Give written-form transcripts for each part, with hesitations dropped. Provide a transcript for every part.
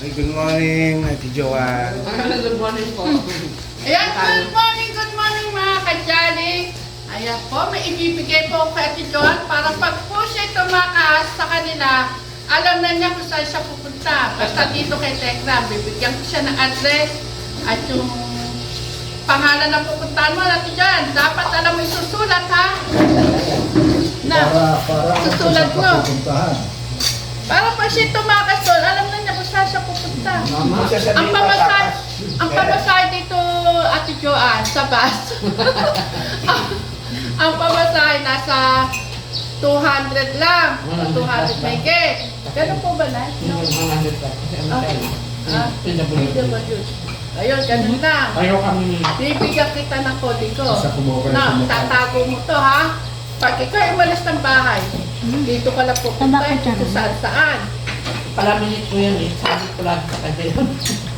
Ay, good morning, Ate Joanne. Good morning po. Ayan, good morning mga kadyali. Ayan po, may ibibigay po kay Ate Joan para pag po siya tumakas sa kanila, alam na niya kung saan siya pupunta. Basta dito kay Tekram, bibigyan ko siya ng address at yung pangalan na pupuntahan mo, Ate Joan. Dapat alam mo isusulat, ha? Na, susulat mo. Para pag siya tumakas doon, alam na niya kung saan siya pupunta. Ang pamasahe dito, Ate Joan, sa bus. Ang pamasahe nasa 200 lang. 200 may get. Ganun po ba na? Ayun, ganun lang. Ayaw kami. Bibigyan kita ng kode ko. Na, tatago mo to, ha? Pag ikaw umalis ng bahay, dito ka lang pupunta, kung saan. Palaminit ko yan eh. Sabi ko lang sa kanya.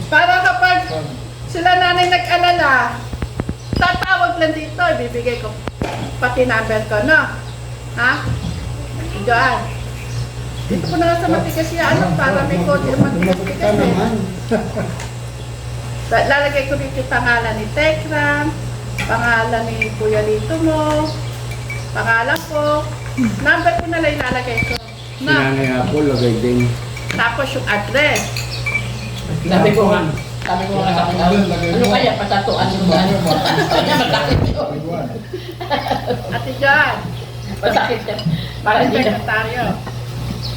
Para kapag sila nanay nag-alala, tatawag lang dito, ibibigay ko pati number ko, no? Ha? Diyan. Dito ko na lang sa matigas yan, para may code yung matigas eh. Lalagay ko dito yung pangalan ni Tekram, pangalan ni Kuya Lito mo, pangalan ko, number ko na lang ilalagay ko. No? Sinanay ako, lagay din. Tapos yung address. Sabi ko nga sa kanya, ano kaya patatuan mo ba? Kanya masakit yun. Ate John, Masakit yan. Para hindi na. sekretaryo.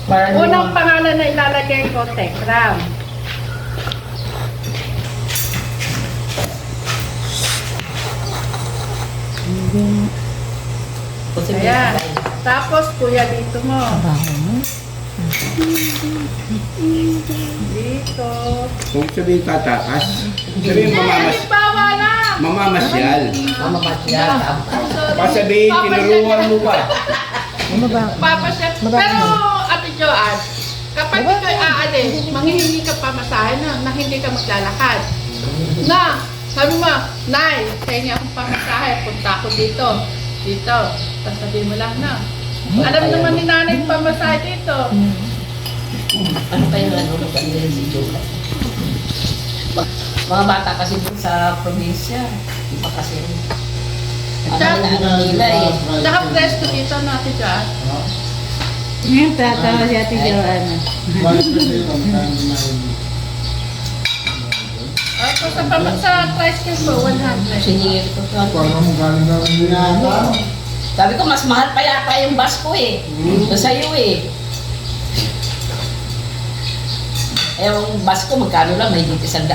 Para hindi Unang na. pangalan na ilalagay ko, Tekram. Ayan. Tapos, Kuya Lito mo. Dito. Kung sabihin tatakas, sabihin Halimbawa lang. mamamasyal. Mamamatya. Pasabihin, tinuruan mo ba? Papasyal. Pero, Ate Joan, kapag ikaw aalis, manghihingi ka pamasahe na hindi ka maglalakad. Na, sabi mo, Nay, hingi akong pamasahe, punta ako dito. Dito. Tapos sabihin mo lang na. Alam naman ni nanay yung pamasahe dito. Ano kayo ano maganda si Jola? Mga bata kasi dun sa probinsya, di pa kasi ano nila eh. Naka-presto dito na, Ate Joan. Ngayon tatawa si Ate Joanna. Ako sa tricycle ko, 100. Sinigil ko to. Sabi ko, mas mahal pa yata yung bus ko eh. Ito sa'yo eh. Eh, yung bus ko, magkano lang, may dito 100.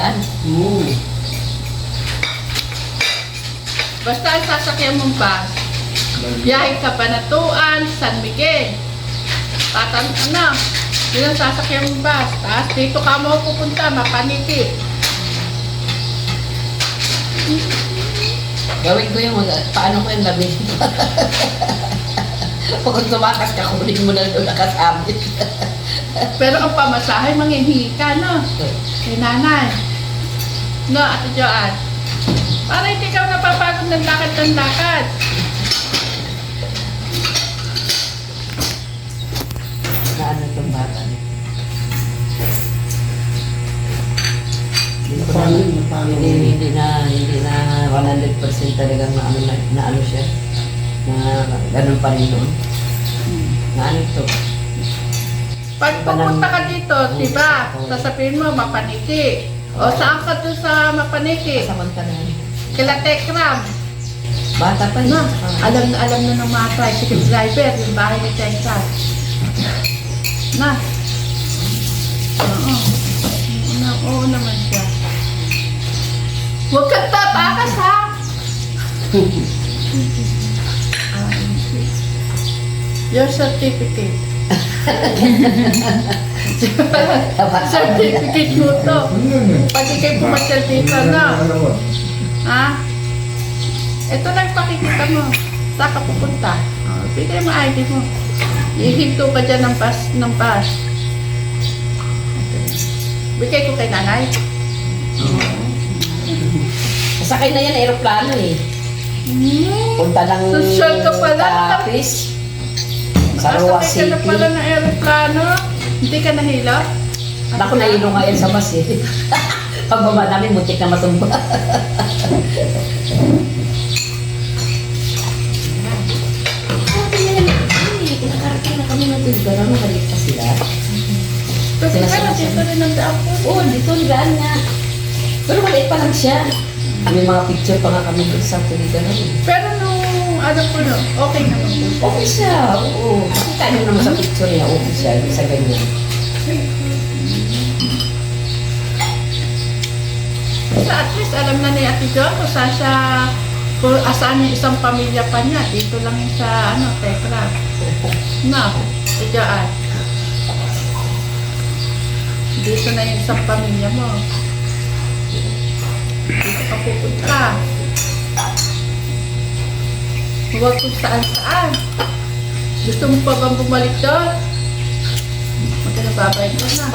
Basta ang sasakyan mong bus, biyahe ka Banatuan, San Miguel. Yun ang sasakyan mong bus. Tapos dito ka mo pupunta, Mapaniki. Gawin ko yung paano ko yung gabi. Pag tumakas ka, kunin mo na doon nakasabit. Pero ang pamasahe, manghihingi ka, no? Kay nanay. No, Ate Joan. Para hindi ka napapagod ng lakad. Na ano itong bata niya. Hindi na 100% talagang na ano siya. Na ganun pa rin noon. Na ano ito. Pag pupunta ka dito, diba? Sasabihin mo, Mapaniki. O saan ka doon sa Mapaniki? Samanta na yun. Kila Tekram. Bata pa yun. No, alam na ng mga tricycle driver, yung bahay ni Tekram. Na. Oo naman siya. Huwag kang tatakas, ha? Your certificate. Certificate mo to. Pag ikay pumasyal dito na. Ha? Ito lang pakikita mo. Saan ka pupunta? Bigay mo ID mo. Ihinto ka dyan ng bus. Bigay ko kay nanay. Sakay na yan, aeroplano eh. Punta ng Social ka pala. Capiz. Sa Ruwa Sasakay ka na City. pala ng aeroplano. Hindi ka nahilo? Naku, nailong nga yan sa bus eh. Pagbaba namin, muntik na matumba. Kinakarating na kami ng tulgaran, mabalik pa sila. Kasi kaya dito rin ang daan po. Oo, dito ligaan niya. Pero maliit pa lang siya. May mga picture pa nga kami doon sa tuligaran. Pero nung ano po no, okay naman po. Okay siya, oo. Nakita niyo naman sa picture niya, okay siya, hindi sa ganyan. So at least alam na ni Ate Jo kung saan siya, kung asaan yung isang pamilya pa niya. Dito lang yung sa ano, Tekra. No, Ate Joan. Dito na yung isang pamilya mo. Dito ka pupunta. Huwag kung saan-saan. Gusto mo pa bang bumalik doon? Magkanababayin ko na.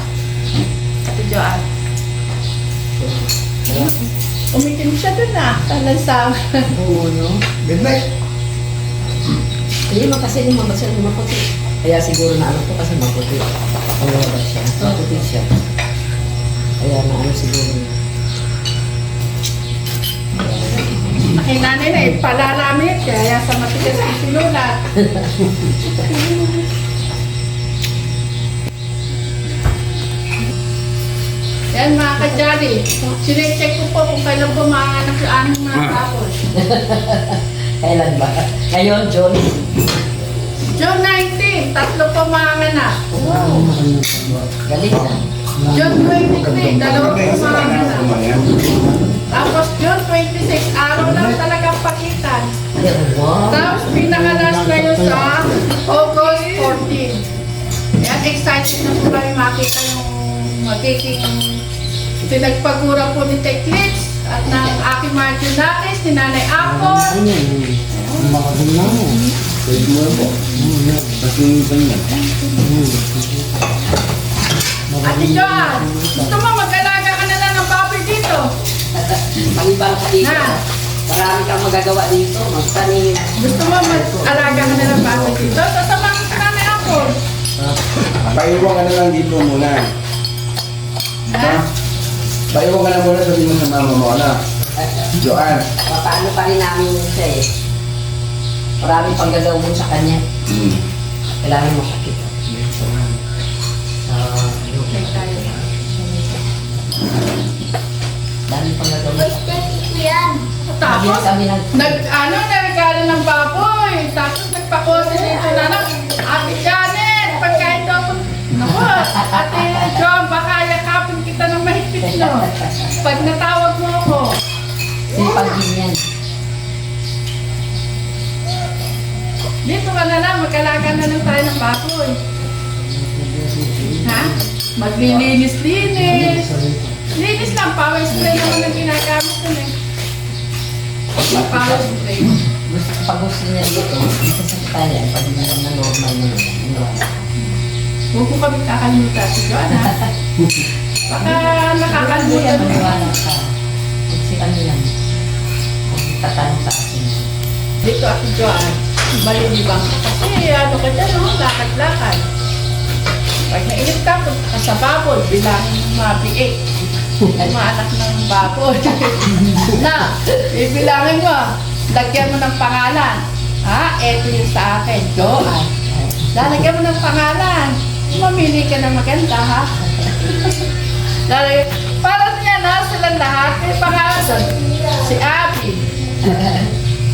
Ate Joan. Umitim siya doon na. Talansang. Oo, no? Good night. Hindi mo kasi lumabas siya, lumaputi. Kaya siguro na ano ko kasi maputi. Ang lumabas siya, maputi siya. Kaya na ano siguro niya. Aking nanay na palalamit. Kaya sa matigas ang sinulat. Yan mga kajali. Sinecheck ko po kung kailan po maanganak yung aming mga tapos. Kailan ba? Ngayon, John. June 19, tatlo po maanganak. Wow. Galing na. June 23, dalawa po maanganak. Tapos June 26, araw lang talagang pakitan. Wow. Tapos pinakalas na yun sa August 14. Yan, excited na po kami makita yung magiging pinagpagura po ni Teklits at ng aking mga Junakis, ni Nanay Apple. Pwede mo po. Pasunod niya. Ate Joan, gusto mo mag-alaga ka na lang ng baboy dito? Pag-ibang dito. Ha? Marami kang magagawa dito. Magtanim. Gusto mo mag-alaga ka na ng baboy dito? Sasamahan ko si Nanay Apple. Paiwan ka na lang dito muna. Ha? Paiwan ka na muna sabihin mo sa mama mo, anak. Joan. Paano pa rin namin siya eh. Maraming pang gagawin sa kanya. Kailangan makakita. Okay tayo. Dami pang gagawin. Tapos, Kami nag... nagregalo ng baboy. Tapos nagpakosin dito na lang. Ate Janet, pagkain daw po. Naku, Ate John, baka yakapin kita ng mahigpit no. Pag natawag mo ako. Sipag din yan. Dito ka na lang, mag-alaga na lang tayo ng baboy. Ha? Maglilinis-linis. Linis lang, power spray naman ang ginagamit ko eh. Power spray. Pag gusto niya dito, dito sa Italia, pag naman na normal na yun. Huwag ko kami kakalimutan si Joan ha. Baka nakakalimutan mo. Maniwala ka. Kasi ano lang. Tatanong sa akin. Dito ako Joan, malilibang ka. Kasi ano ka dyan, no? Lakad-lakad. Pag nainip ka, punta ka sa baboy, bilangin ng mga biik. Mga anak ng baboy. Na, ibilangin mo. Lagyan mo ng pangalan. Ha? Eto yung sa akin, Joan. Lalagyan mo ng pangalan. Mamili ka na maganda, ha? Lalagyan. Para niya na silang lahat. May pangalan doon. Si Abby.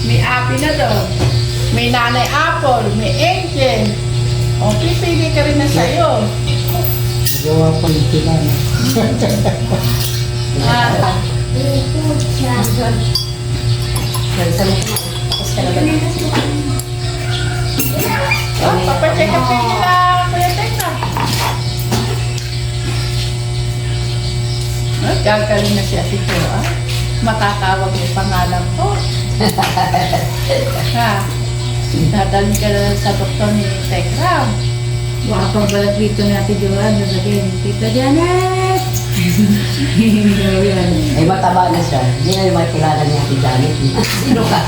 May Abby na doon. May Nanay Apple. May Angel. O, pipili ka rin na sa'yo. Gawa pa yung kilala. Ah, Sa mga tapos ka na ba? papacheck up kayo nila. Kuya Teka. Gagaling na si Ate Jo, ah. Matatawag yung pangalan ko. Ha? Dadalhin ka na sa doktor ni Tekram. Baka pagbalat dito ni Ate Joan, sasabihin, Tita Janet! Daw yan. Ay mataba na siya. Hindi na yung makilala niya si Janet. Sino ka?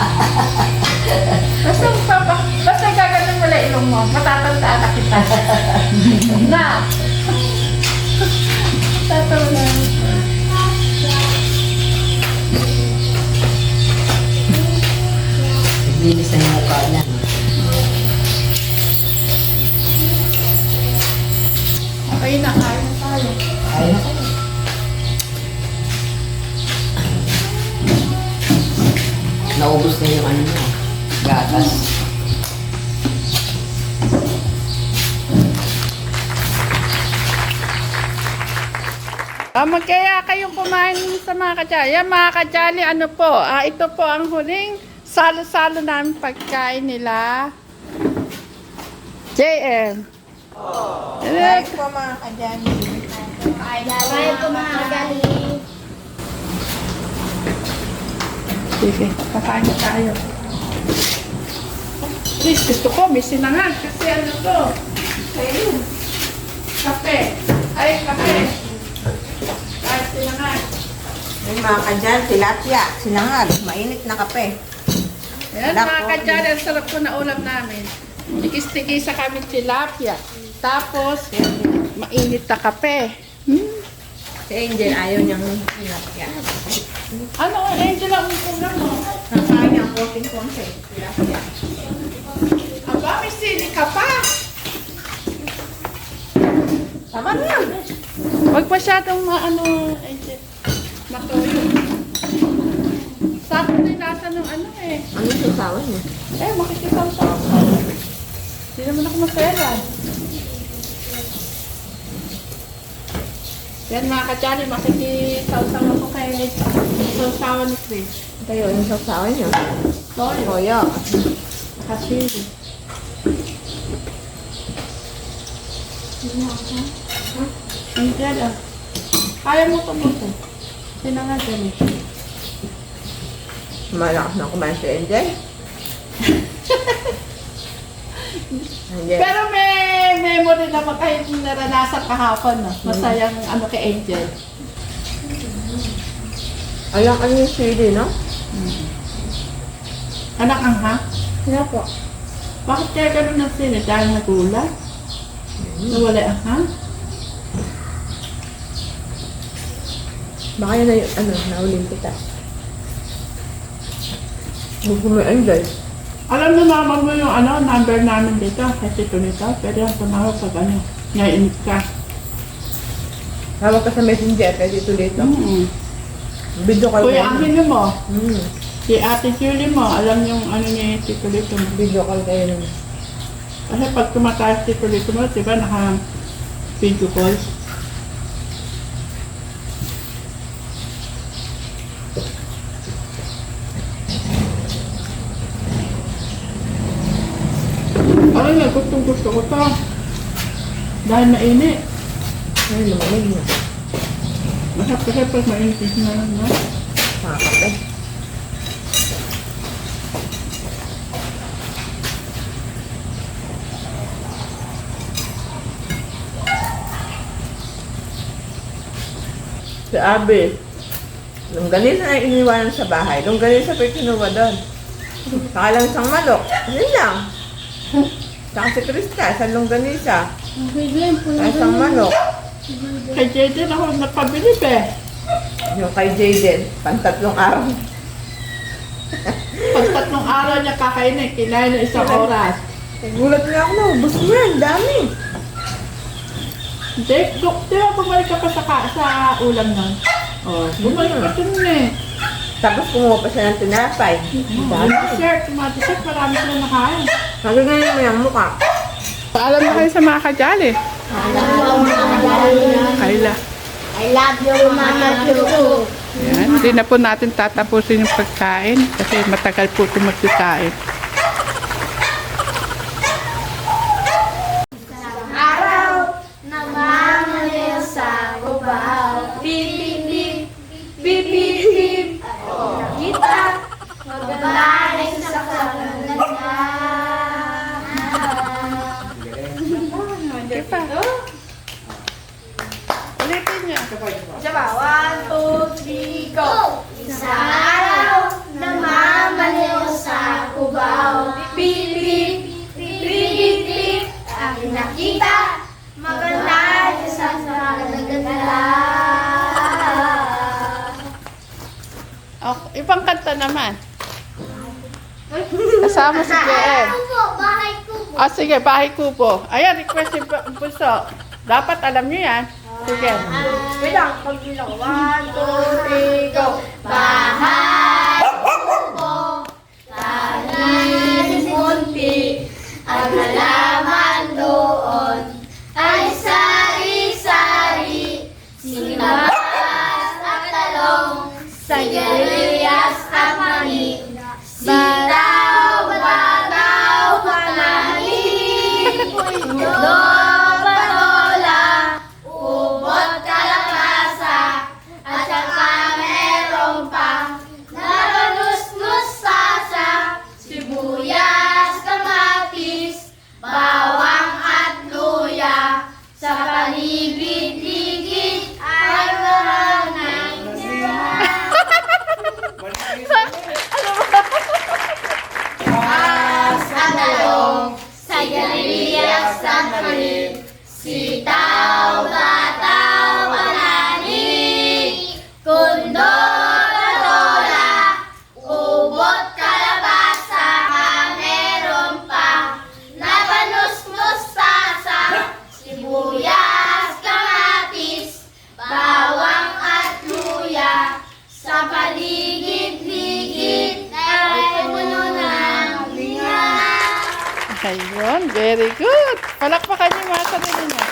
Basta gagaling mo lang ilong mo, matatandaan na kita. Na! Ay, na kayo. Naubos na yung ano mo. Gatas. Magkaya kayong kumain sa mga kadyali. Yan mga kadyali, ano po, ito po ang huling salo-salo namin pagkain nila. JM. Like po mga kadyali. Bye po mga kagali. Sige, kakain na tayo. Please, gusto ko, may sinangag. Kasi ano to? Ayun. Kape. Ay, kape. Ay, sinangag. Yung mga kadyali, tilapia, sinangag, mainit na kape. Ayan, Nako. mga kadyali, ang sarap po na ulam namin. Tikis-tikisa kami tilapia. Tapos, mainit na kape. Si Angel, ayaw niyang tilapia. Ano, Angel, ang ulam mo? Nakain niya ang konting-konti. Tilapia. Aba, may sili ka pa. Tama na yan. Huwag masyadong Angel, matuyo. Sakto na yung lasa ng ano eh. Ano yung sasawan niya? Makikisaw-saw. Hindi naman ako maselan. Yan mga kadyali, makikisaw-saw ako kay sausawan ni Chris. Kayo, yung sasawan niya. Toyo. Toyo. Kasili. Angel ah. Kaya mo ito buto. Sinangagan eh. Malakas na kumain si Angel. Angel. Pero may memory naman kayo naranasan kahapon. No? Masayang ano kay Angel. Alam ka yung sili, no? Anak ang ha? Sila po. Bakit kaya ganun ng sili? Dahil nagulat? Nawala ang ha? Baka yun na yung, nauling kita. Gusto mo yung Angel. Alam na naman mo yung number namin dito. Kasi ito nito. Pwede ang tumawag pag naiinip ka. Hawak ka sa messenger, pwede ito dito. Video call Kuya, kayo. amin mo. Mm. Si Ate Julie mo, alam yung ni Tito Lito mo. Video call kayo nun. Kasi pag tumataas Tito Lito mo, diba naka-video call? Alam nga, gustong-gusto ko to. Dahil mainit. Ay, lumamig na. Masarap kasi pag mainit na lang, no? Makakape. Si Abby, longganisa na iniwanan sa bahay. Longganisa pa kinuha doon. Saka lang isang manok. Yun lang. Saka si Krista, isang longganisa. Saka isang manok. Kay Jaden ako nagpabilib eh. Yung kay Jaden, pantatlong araw. Pag 3 araw niya kakainin, kinain na 1 oras. Nagulat na ako na, ubus mo yan, dami. Jake, di ba bumalik ka pa sa ulam nun? Oh, bumalik ka dun eh. Tapos kumuha pa siya ng tinapay. Dami. Dessert, mga dessert, marami sila nakain. Nagaganyan mo yung mukha. Paalam na kayo sa mga kadyali. Kayla. I love you, Mama Chuchu. Yan, hindi na po natin tatapusin yung pagkain kasi matagal po ito magkikain. Araw na mamaliw sa kubaw. Pip, pip, pip, pip, pip, pip. Kita, magbabalay sa kaganda. Hindi pa. Ulitin niya. Diba? 1, 2, 3, go! Isang araw na mamaliw sa kubaw. Pip, pip, pip, pip, pip. Aking nakita, maganda sa kaganda. Okay, ibang kanta naman. Kasama si JM. Bahay ko po. Ah, sige, bahay kubo. Ayan, request yung puso. Dapat alam niyo yan. Sige. Wait lang, pagbilang ko. 1, 2, 3, go! Bahay kubo, tanging munti, ang halaman doon ay sari-sari, sibuyas at talong, sigarilyas at mani, sitaw, bataw, panangin, puno, patola, ubot, kalabasa, at saka meron pa nabanus-nus sasa, sibuyas, kamatis, bawang at luya, sa paligid-ligid ay maraming As at talong, sigarilyas at mani, sitaw, bataw, panani, kundol, patola, ubot, kalabasa, meron pa, nabanus-nus sasa, sibuyas, kamatis, bawang at luya, sa paligid-ligid ay puno ng linga. Ayun, very good. Palakpakan niyo mga sarili niyo.